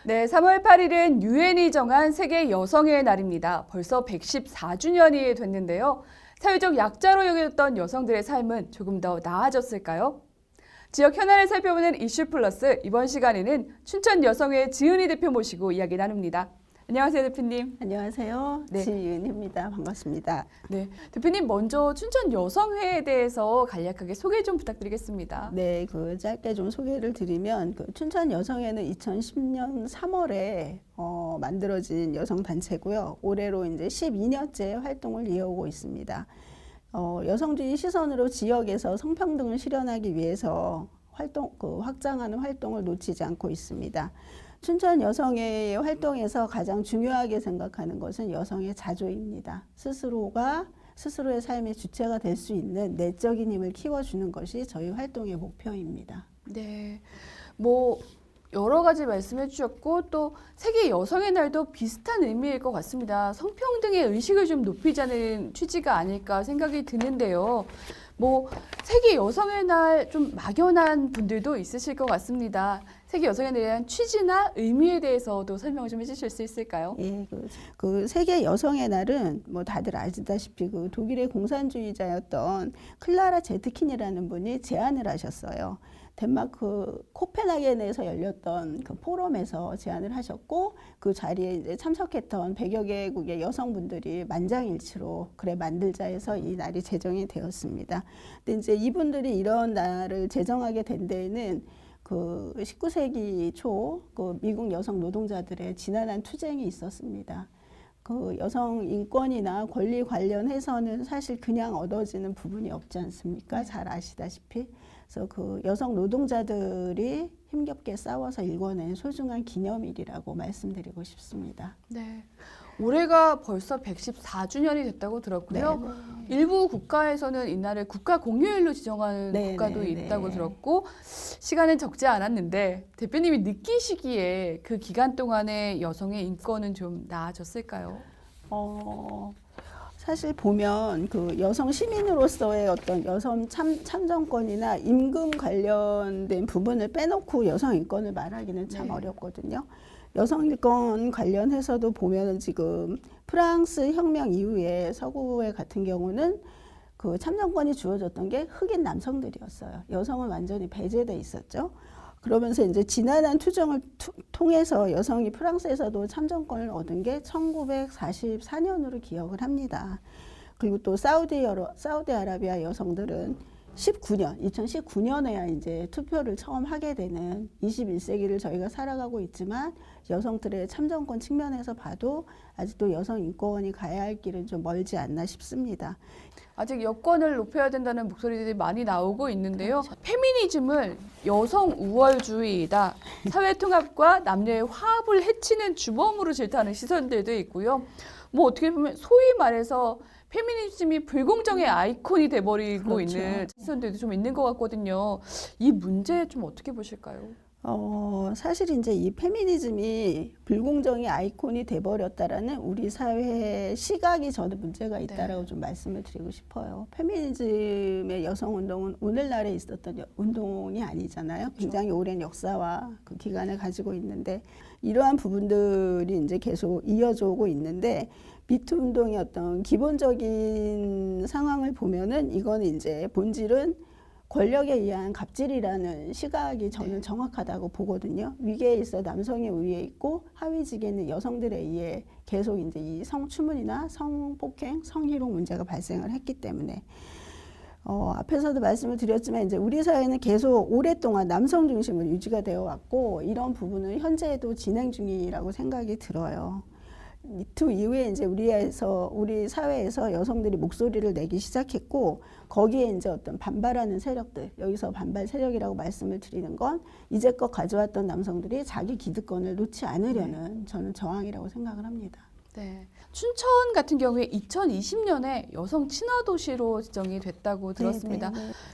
네, 3월 8일은 유엔이 정한 세계 여성의 날입니다. 벌써 114주년이 됐는데요. 사회적 약자로 여겨졌던 여성들의 삶은 조금 더 나아졌을까요? 지역 현안을 살펴보는 이슈 플러스, 이번 시간에는 춘천 여성회 지은희 대표 모시고 이야기 나눕니다. 안녕하세요, 대표님. 안녕하세요. 네. 지은희입니다. 반갑습니다. 네, 대표님 먼저 춘천 여성회에 대해서 간략하게 소개 좀 부탁드리겠습니다. 네, 짧게 좀 소개를 드리면 춘천 여성회는 2010년 3월에 만들어진 여성 단체고요. 올해로 이제 12년째 활동을 이어오고 있습니다. 여성주의 시선으로 지역에서 성평등을 실현하기 위해서 확장하는 활동을 놓치지 않고 있습니다. 춘천 여성회의 활동에서 가장 중요하게 생각하는 것은 여성의 자조입니다. 스스로의 삶의 주체가 될 수 있는 내적인 힘을 키워주는 것이 저희 활동의 목표입니다. 네, 여러 가지 말씀해 주셨고 또 세계 여성의 날도 비슷한 의미일 것 같습니다. 성평등의 의식을 좀 높이자는 취지가 아닐까 생각이 드는데요. 세계 여성의 날 좀 막연한 분들도 있으실 것 같습니다. 세계 여성의 날에 대한 취지나 의미에 대해서도 설명을 좀 해주실 수 있을까요? 예, 세계 여성의 날은 다들 아시다시피 독일의 공산주의자였던 클라라 제트킨이라는 분이 제안을 하셨어요. 덴마크 코펜하겐에서 열렸던 포럼에서 제안을 하셨고 그 자리에 이제 참석했던 100여 개국의 여성분들이 만장일치로 그래 만들자 해서 이 날이 제정이 되었습니다. 근데 이제 이분들이 이런 날을 제정하게 된 데에는 19세기 초 미국 여성 노동자들의 지난한 투쟁이 있었습니다. 여성 인권이나 권리 관련해서는 사실 그냥 얻어지는 부분이 없지 않습니까? 잘 아시다시피. 그래서 여성 노동자들이 힘겹게 싸워서 일궈낸 소중한 기념일이라고 말씀드리고 싶습니다. 네. 올해가 벌써 114주년이 됐다고 들었고요. 네. 일부 국가에서는 이날을 국가 공휴일로 지정하는 국가도 있다고 들었고 시간은 적지 않았는데 대표님이 느끼시기에 그 기간 동안에 여성의 인권은 좀 나아졌을까요? 사실 보면 여성 시민으로서의 어떤 여성 참정권이나 임금 관련된 부분을 빼놓고 여성 인권을 말하기는 참 어렵거든요. 여성 인권 관련해서도 보면은 지금 프랑스 혁명 이후에 서구의 같은 경우는 참정권이 주어졌던 게 흑인 남성들이었어요. 여성은 완전히 배제돼 있었죠. 그러면서 이제 지난한 투쟁을 통해서 여성이 프랑스에서도 참정권을 얻은 게 1944년으로 기억을 합니다. 그리고 또 사우디아라비아 여성들은 2019년에야 이제 투표를 처음 하게 되는 21세기를 저희가 살아가고 있지만 여성들의 참정권 측면에서 봐도 아직도 여성 인권이 가야 할 길은 좀 멀지 않나 싶습니다. 아직 여건을 높여야 된다는 목소리들이 많이 나오고 있는데요. 페미니즘을 여성 우월주의이다. 사회통합과 남녀의 화합을 해치는 주범으로 질타하는 시선들도 있고요. 어떻게 보면 소위 말해서 페미니즘이 불공정의 아이콘이 돼버리고 있는 시선들도 좀 있는 것 같거든요. 이 문제 좀 어떻게 보실까요? 사실 이제 이 페미니즘이 불공정의 아이콘이 돼버렸다라는 우리 사회의 시각이 저는 문제가 있다라고 좀 말씀을 드리고 싶어요. 페미니즘의 여성 운동은 오늘날에 있었던 운동이 아니잖아요. 굉장히 오랜 역사와 그 기간을 가지고 있는데 이러한 부분들이 이제 계속 이어져 오고 있는데 미투 운동의 어떤 기본적인 상황을 보면은 이거는 이제 본질은 권력에 의한 갑질이라는 시각이 저는 정확하다고 보거든요. 위계에 있어 남성의 우위에 있고 하위직에 있는 여성들에 의해 계속 이제 이 성추문이나 성폭행, 성희롱 문제가 발생을 했기 때문에 앞에서도 말씀을 드렸지만 이제 우리 사회는 계속 오랫동안 남성 중심으로 유지가 되어 왔고 이런 부분은 현재에도 진행 중이라고 생각이 들어요. 미투 이후에 이제 우리 사회에서 여성들이 목소리를 내기 시작했고 거기에 이제 어떤 반발하는 세력들, 여기서 반발 세력이라고 말씀을 드리는 건 이제껏 가져왔던 남성들이 자기 기득권을 놓지 않으려는 저는 저항이라고 생각을 합니다. 네. 춘천 같은 경우에 2020년에 여성 친화 도시로 지정이 됐다고 들었습니다.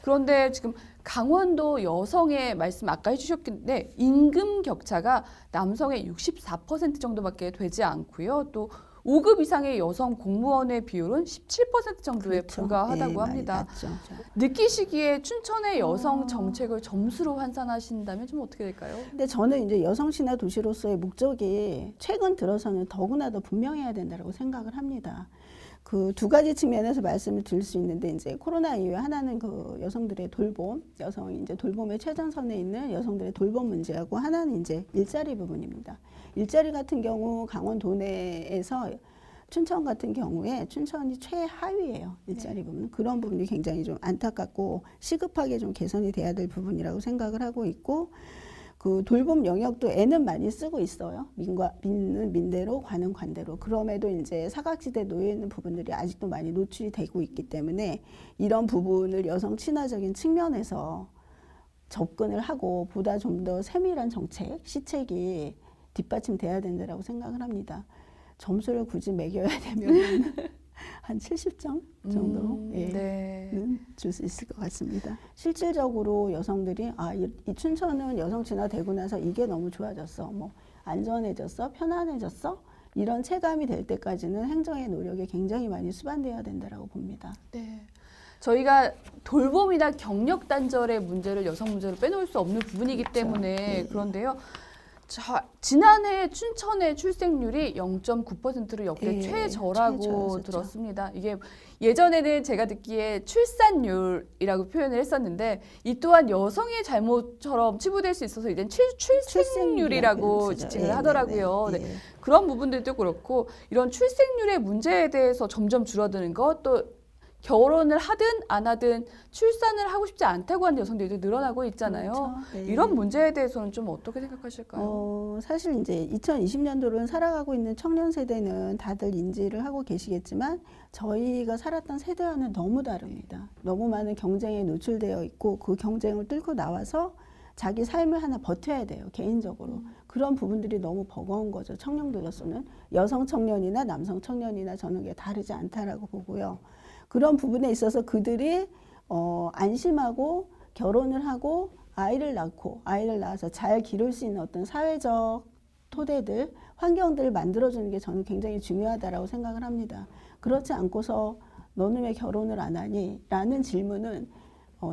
그런데 지금 강원도 여성의 말씀 아까 해주셨는데 임금 격차가 남성의 64% 정도밖에 되지 않고요. 또 5급 이상의 여성 공무원의 비율은 17% 정도에 그렇죠. 불과하다고 네, 합니다. 많이 낮죠. 느끼시기에 춘천의 여성 정책을 점수로 환산하신다면 좀 어떻게 될까요? 근데 저는 이제 여성 친화 도시로서의 목적이 최근 들어서는 더구나 더 분명해야 된다고 생각을 합니다. 그 두 가지 측면에서 말씀을 드릴 수 있는데 이제 코로나 이후에 하나는 그 여성들의 돌봄, 여성이 이제 돌봄의 최전선에 있는 여성들의 돌봄 문제하고 하나는 이제 일자리 부분입니다. 일자리 같은 경우 강원도 내에서 춘천 같은 경우에 춘천이 최하위예요. 일자리 부분. 그런 부분이 굉장히 좀 안타깝고 시급하게 좀 개선이 돼야 될 부분이라고 생각을 하고 있고 그 돌봄 영역도 애는 많이 쓰고 있어요. 민은 민대로 관은 관대로. 그럼에도 이제 사각지대에 놓여 있는 부분들이 아직도 많이 노출이 되고 있기 때문에 이런 부분을 여성 친화적인 측면에서 접근을 하고 보다 좀 더 세밀한 정책, 시책이 뒷받침돼야 된다고 생각을 합니다. 점수를 굳이 매겨야 되면 한 70점 정도 네. 줄 수 있을 것 같습니다. 실질적으로 여성들이 이 춘천은 여성 친화되고 나서 이게 너무 좋아졌어, 뭐 안전해졌어, 편안해졌어 이런 체감이 될 때까지는 행정의 노력이 굉장히 많이 수반돼야 된다고 봅니다. 네. 저희가 돌봄이나 경력 단절의 문제를 여성 문제로 빼놓을 수 없는 부분이기 그렇죠. 때문에 네. 그런데요. 자, 지난해 춘천의 출생률이 0.9%로 역대 예, 최저라고 최저였었죠. 들었습니다. 이게 예전에는 제가 듣기에 출산율이라고 표현을 했었는데 이 또한 여성의 잘못처럼 치부될 수 있어서 이젠 출생률이라고 지칭을 하더라고요. 네. 그런 부분들도 그렇고 이런 출생률의 문제에 대해서 점점 줄어드는 것, 또 결혼을 하든 안 하든 출산을 하고 싶지 않다고 하는 여성들도 늘어나고 있잖아요. 그렇죠. 네. 이런 문제에 대해서는 좀 어떻게 생각하실까요? 사실 이제 2020년도를 살아가고 있는 청년 세대는 다들 인지를 하고 계시겠지만 저희가 살았던 세대와는 너무 다릅니다. 너무 많은 경쟁에 노출되어 있고 그 경쟁을 뚫고 나와서 자기 삶을 하나 버텨야 돼요. 개인적으로. 그런 부분들이 너무 버거운 거죠. 청년들로서는. 여성 청년이나 남성 청년이나 저는 그게 다르지 않다라고 보고요. 그런 부분에 있어서 그들이 안심하고 결혼을 하고 아이를 낳아서 잘 기를 수 있는 어떤 사회적 토대들, 환경들을 만들어주는 게 저는 굉장히 중요하다라고 생각을 합니다. 그렇지 않고서 너는 왜 결혼을 안 하니? 라는 질문은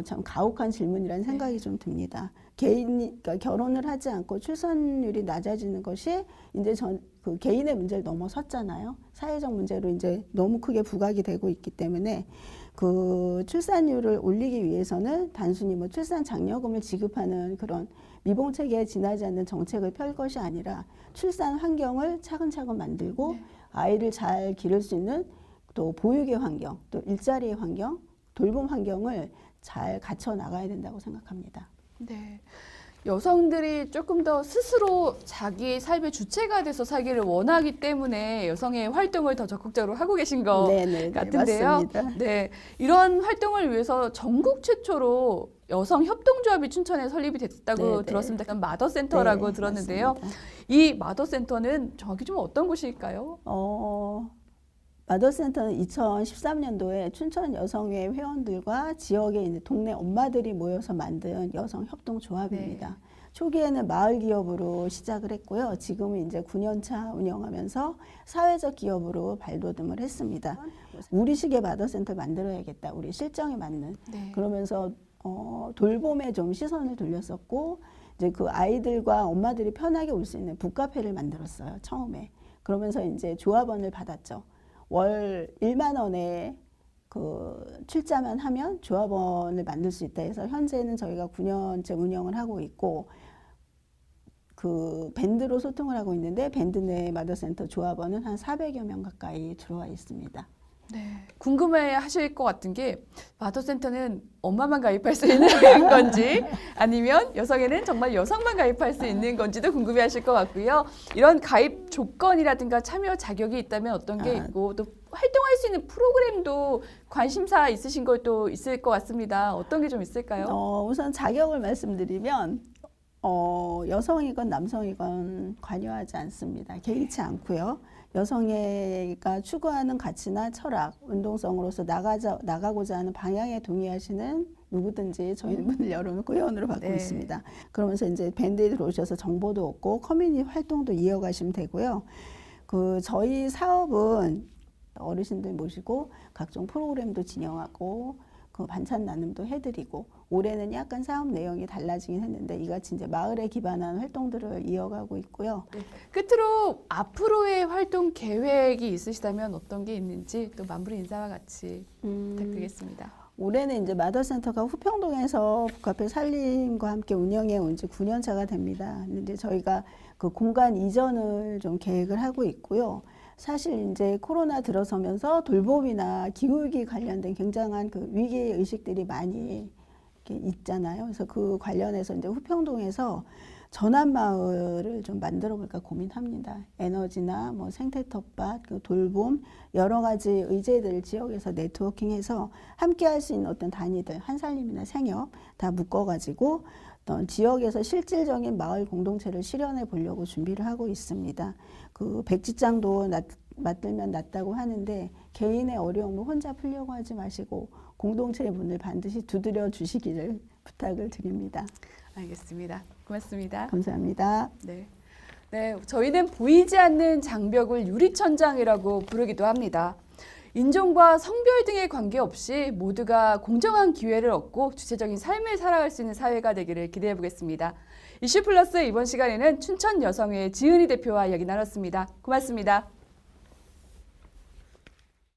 참 가혹한 질문이라는 생각이 좀 듭니다. 그러니까 결혼을 하지 않고 출산율이 낮아지는 것이 이제 그 개인의 문제를 넘어섰잖아요. 사회적 문제로 이제 너무 크게 부각이 되고 있기 때문에 그 출산율을 올리기 위해서는 단순히 뭐 출산 장려금을 지급하는 그런 미봉 체계에 지나지 않는 정책을 펼 것이 아니라 출산 환경을 차근차근 만들고 아이를 잘 기를 수 있는 또 보육의 환경, 또 일자리의 환경, 돌봄 환경을 잘 갖춰 나가야 된다고 생각합니다. 네. 여성들이 조금 더 스스로 자기 삶의 주체가 돼서 살기를 원하기 때문에 여성의 활동을 더 적극적으로 하고 계신 것 같은데요. 맞습니다. 네, 이런 활동을 위해서 전국 최초로 여성 협동조합이 춘천에 설립이 됐다고 들었습니다. 마더센터라고 들었는데요. 맞습니다. 이 마더센터는 정확히 좀 어떤 곳일까요? 마더센터는 2013년도에 춘천 여성회 회원들과 지역의 이제 동네 엄마들이 모여서 만든 여성 협동조합입니다. 초기에는 마을 기업으로 시작을 했고요. 지금은 이제 9년차 운영하면서 사회적 기업으로 발돋움을 했습니다. 우리식의 마더센터를 만들어야겠다. 우리 실정에 맞는. 그러면서 돌봄에 좀 시선을 돌렸었고 이제 그 아이들과 엄마들이 편하게 올 수 있는 북카페를 만들었어요. 처음에. 그러면서 이제 조합원을 받았죠. 월 1만 원에 그 출자만 하면 조합원을 만들 수 있다 해서 현재는 저희가 9년째 운영을 하고 있고 그 밴드로 소통을 하고 있는데 밴드 내 마더센터 조합원은 한 400여 명 가까이 들어와 있습니다. 네. 궁금해 하실 것 같은 게 마더센터는 엄마만 가입할 수 있는 건지 아니면 여성에는 정말 여성만 가입할 수 있는 건지도 궁금해 하실 것 같고요. 이런 가입 조건이라든가 참여 자격이 있다면 어떤 게 있고 또 활동할 수 있는 프로그램도 관심사 있으신 것도 있을 것 같습니다. 어떤 게 좀 있을까요? 우선 자격을 말씀드리면 여성이건 남성이건 관여하지 않습니다. 개의치 않고요. 여성애가 추구하는 가치나 철학, 운동성으로서 나가고자 하는 방향에 동의하시는 누구든지 저희는 문을 열어놓고 회원으로 받고 있습니다. 그러면서 이제 밴드에 들어오셔서 정보도 얻고 커뮤니티 활동도 이어가시면 되고요. 저희 사업은 어르신들 모시고 각종 프로그램도 진행하고 그 반찬 나눔도 해드리고 올해는 약간 사업 내용이 달라지긴 했는데 이같이 이제 마을에 기반한 활동들을 이어가고 있고요. 끝으로 앞으로의 활동 계획이 있으시다면 어떤 게 있는지 또 마무리 인사와 같이 부탁드리겠습니다. 올해는 이제 마더센터가 후평동에서 북카페 살림과 함께 운영해 온 지 9년 차가 됩니다. 근데 이제 저희가 그 공간 이전을 좀 계획을 하고 있고요. 사실 이제 코로나 들어서면서 돌봄이나 기후위기 관련된 굉장한 그 위기 의식들이 많이 이렇게 있잖아요. 그래서 그 관련해서 이제 후평동에서 전환마을을 좀 만들어 볼까 고민합니다. 에너지나 뭐 생태 텃밭, 그 돌봄 여러 가지 의제들 지역에서 네트워킹해서 함께 할 수 있는 어떤 단위들 한살림이나 생협 다 묶어가지고 어떤 지역에서 실질적인 마을 공동체를 실현해 보려고 준비를 하고 있습니다. 그 백지장도 맞들면 낫다고 하는데 개인의 어려움을 혼자 풀려고 하지 마시고 공동체의 문을 반드시 두드려 주시기를 부탁을 드립니다. 알겠습니다. 고맙습니다. 감사합니다. 네. 네, 저희는 보이지 않는 장벽을 유리천장이라고 부르기도 합니다. 인종과 성별 등의 관계없이 모두가 공정한 기회를 얻고 주체적인 삶을 살아갈 수 있는 사회가 되기를 기대해 보겠습니다. 이슈플러스 이번 시간에는 춘천 여성회 지은희 대표와 이야기 나눴습니다. 고맙습니다.